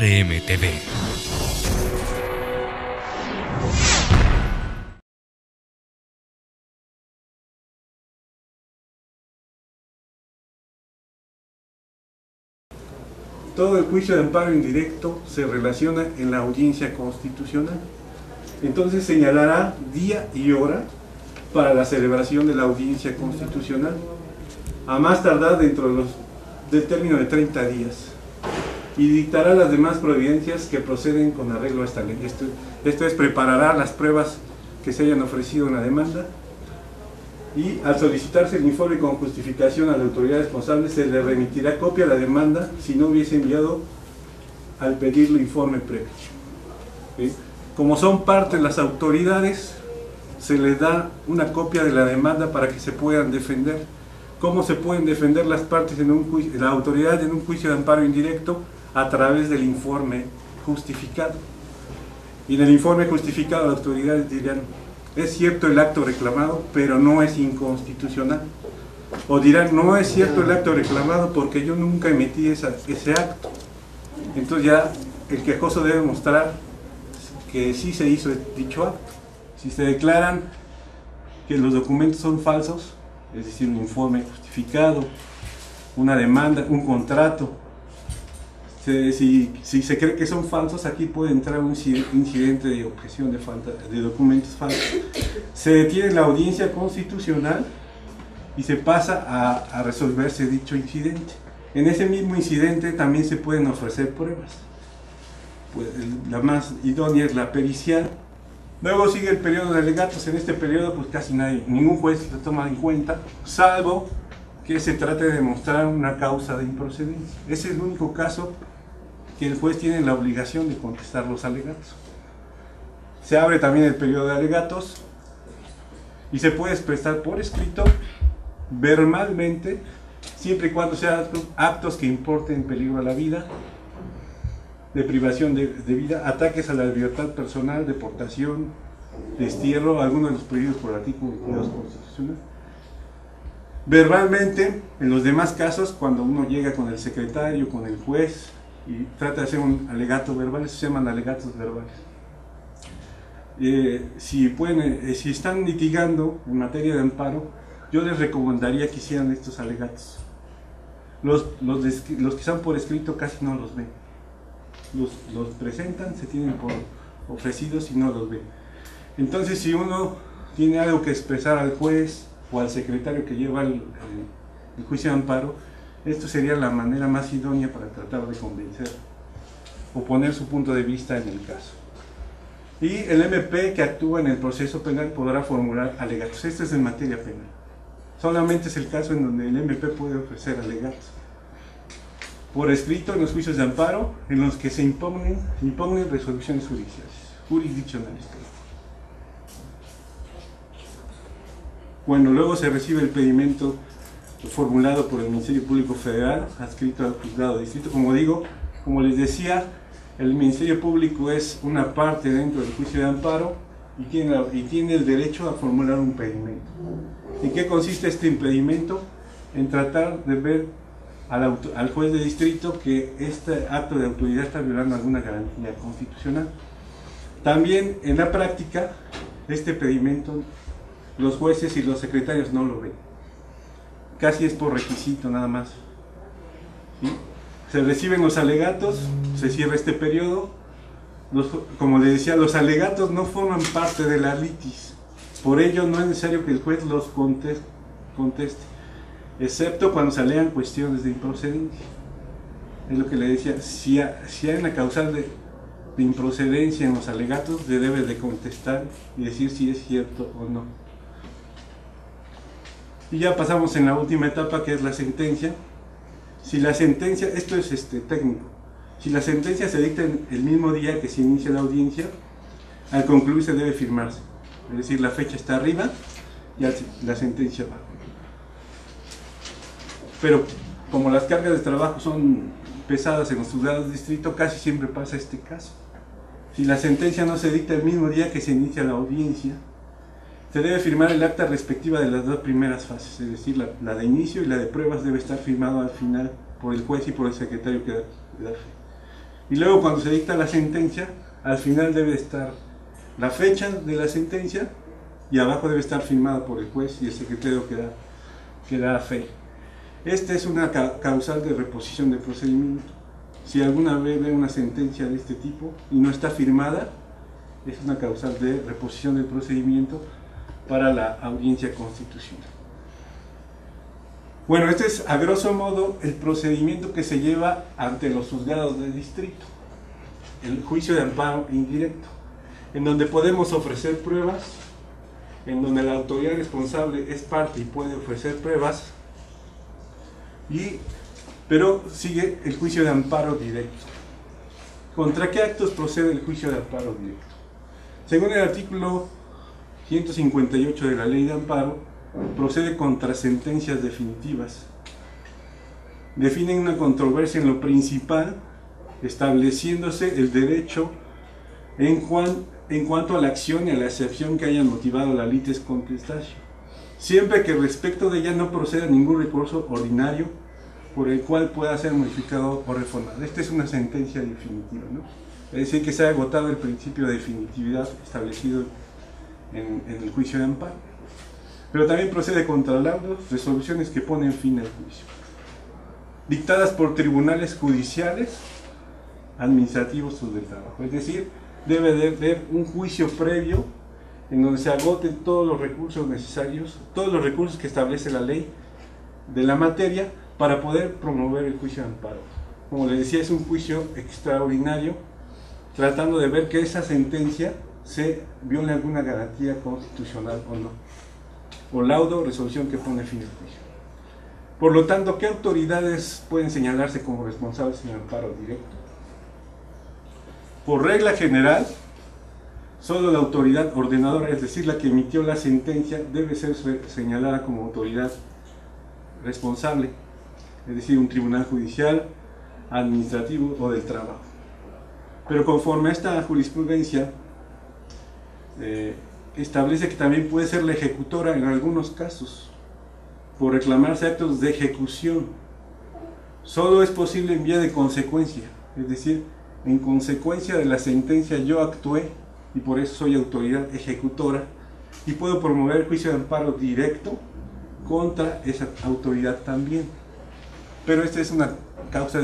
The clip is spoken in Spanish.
RMTV. Todo el juicio de amparo indirecto se relaciona en la audiencia constitucional. Entonces señalará día y hora para la celebración de la audiencia constitucional, a más tardar dentro del término de 30 días, y dictará las demás providencias que proceden con arreglo a esta ley. Esto es, preparará las pruebas que se hayan ofrecido en la demanda, y al solicitarse el informe con justificación a la autoridad responsable, se le remitirá copia a la demanda si no hubiese enviado al pedirlo informe previo. ¿Sí? Como son parte las autoridades, se les da una copia de la demanda para que se puedan defender. ¿Cómo se pueden defender las partes en un juicio, la autoridad en un juicio de amparo indirecto? A través del informe justificado. Y en el informe justificado las autoridades dirán: es cierto el acto reclamado, pero no es inconstitucional. O dirán: no es cierto el acto reclamado porque yo nunca emití ese acto. Entonces ya el quejoso debe mostrar que sí se hizo dicho acto. Si se declaran que los documentos son falsos, es decir, un informe justificado, una demanda, un contrato, si se cree que son falsos, aquí puede entrar un incidente de objeción de falta de documentos falsos. Se detiene la audiencia constitucional y se pasa a resolverse dicho incidente. En ese mismo incidente también se pueden ofrecer pruebas. Pues la más idónea es la pericial. Luego sigue el periodo de alegatos. En este periodo pues casi ningún juez lo toma en cuenta, salvo que se trate de demostrar una causa de improcedencia. Ese es el único caso que el juez tiene la obligación de contestar los alegatos. Se abre también el periodo de alegatos y se puede expresar por escrito, verbalmente, siempre y cuando sean actos que importen peligro a la vida, de privación de vida, ataques a la libertad personal, deportación, destierro, algunos de los prohibidos por el artículo 22 constitucional. Verbalmente, en los demás casos, cuando uno llega con el secretario, con el juez y trata de hacer un alegato verbal, se llaman alegatos verbales. Si están litigando en materia de amparo, yo les recomendaría que hicieran estos alegatos. Los que están por escrito casi no los ven. Los presentan, se tienen por ofrecidos y no los ven. Entonces, si uno tiene algo que expresar al juez o al secretario que lleva el juicio de amparo, esto sería la manera más idónea para tratar de convencer o poner su punto de vista en el caso. Y el MP que actúa en el proceso penal podrá formular alegatos. Esto es en materia penal. Solamente es el caso en donde el MP puede ofrecer alegatos por escrito en los juicios de amparo en los que se impugnen resoluciones jurisdiccionales. Bueno, luego se recibe el pedimento formulado por el Ministerio Público Federal, adscrito al Juzgado de Distrito. Como les decía, el Ministerio Público es una parte dentro del juicio de amparo y tiene el derecho a formular un pedimento. ¿En qué consiste este impedimento? En tratar de ver al juez de distrito que este acto de autoridad está violando alguna garantía constitucional. También en la práctica, este pedimento los jueces y los secretarios no lo ven. Casi es por requisito nada más. ¿Sí? Se reciben los alegatos, se cierra este periodo. Como les decía, los alegatos no forman parte de la litis. Por ello no es necesario que el juez los conteste, excepto cuando se alegan cuestiones de improcedencia. Es lo que le decía, si hay una causal de improcedencia en los alegatos, se debe de contestar y decir si es cierto o no. Y ya pasamos en la última etapa, que es la sentencia. Si la sentencia, esto es técnico, si la sentencia se dicta el mismo día que se inicia la audiencia, al concluir se debe firmarse. Es decir, la fecha está arriba y la sentencia abajo. Pero como las cargas de trabajo son pesadas en los juzgados de distrito, casi siempre pasa este caso. Si la sentencia no se dicta el mismo día que se inicia la audiencia, se debe firmar el acta respectiva de las dos primeras fases, es decir, la de inicio y la de pruebas debe estar firmado al final por el juez y por el secretario que da fe. Y luego cuando se dicta la sentencia, al final debe estar la fecha de la sentencia y abajo debe estar firmada por el juez y el secretario que da fe. Esta es una causal de reposición de procedimiento. Si alguna vez ve una sentencia de este tipo y no está firmada, es una causal de reposición del procedimiento para la audiencia constitucional. Bueno, este es a grosso modo el procedimiento que se lleva ante los juzgados de distrito, el juicio de amparo indirecto, en donde podemos ofrecer pruebas, en donde la autoridad responsable es parte y puede ofrecer pruebas, pero sigue el juicio de amparo directo. ¿Contra qué actos procede el juicio de amparo directo? Según el artículo 158 de la Ley de Amparo, procede contra sentencias definitivas. Definen una controversia en lo principal, estableciéndose el derecho en cuanto a la acción y a la excepción que hayan motivado la litis contestacio, siempre que respecto de ella no proceda ningún recurso ordinario por el cual pueda ser modificado o reformado. Esta es una sentencia definitiva, ¿no? Es decir, que se ha agotado el principio de definitividad establecido en el juicio de amparo. Pero también procede contra laudos, resoluciones que ponen fin al juicio, dictadas por tribunales judiciales, administrativos o del trabajo. Es decir, debe de haber un juicio previo en donde se agoten todos los recursos necesarios, todos los recursos que establece la ley de la materia para poder promover el juicio de amparo. Como les decía, es un juicio extraordinario, tratando de ver que esa sentencia se viole alguna garantía constitucional o no, o laudo, resolución que pone fin al juicio. Por lo tanto, ¿qué autoridades pueden señalarse como responsables en el amparo directo? Por regla general, solo la autoridad ordenadora, es decir, la que emitió la sentencia, debe ser señalada como autoridad responsable, es decir, un tribunal judicial, administrativo o del trabajo. Pero conforme a esta jurisprudencia, establece que también puede ser la ejecutora en algunos casos, por reclamarse actos de ejecución. Solo es posible en vía de consecuencia, es decir, en consecuencia de la sentencia yo actué y por eso soy autoridad ejecutora y puedo promover el juicio de amparo directo contra esa autoridad también. Pero esta es una causa de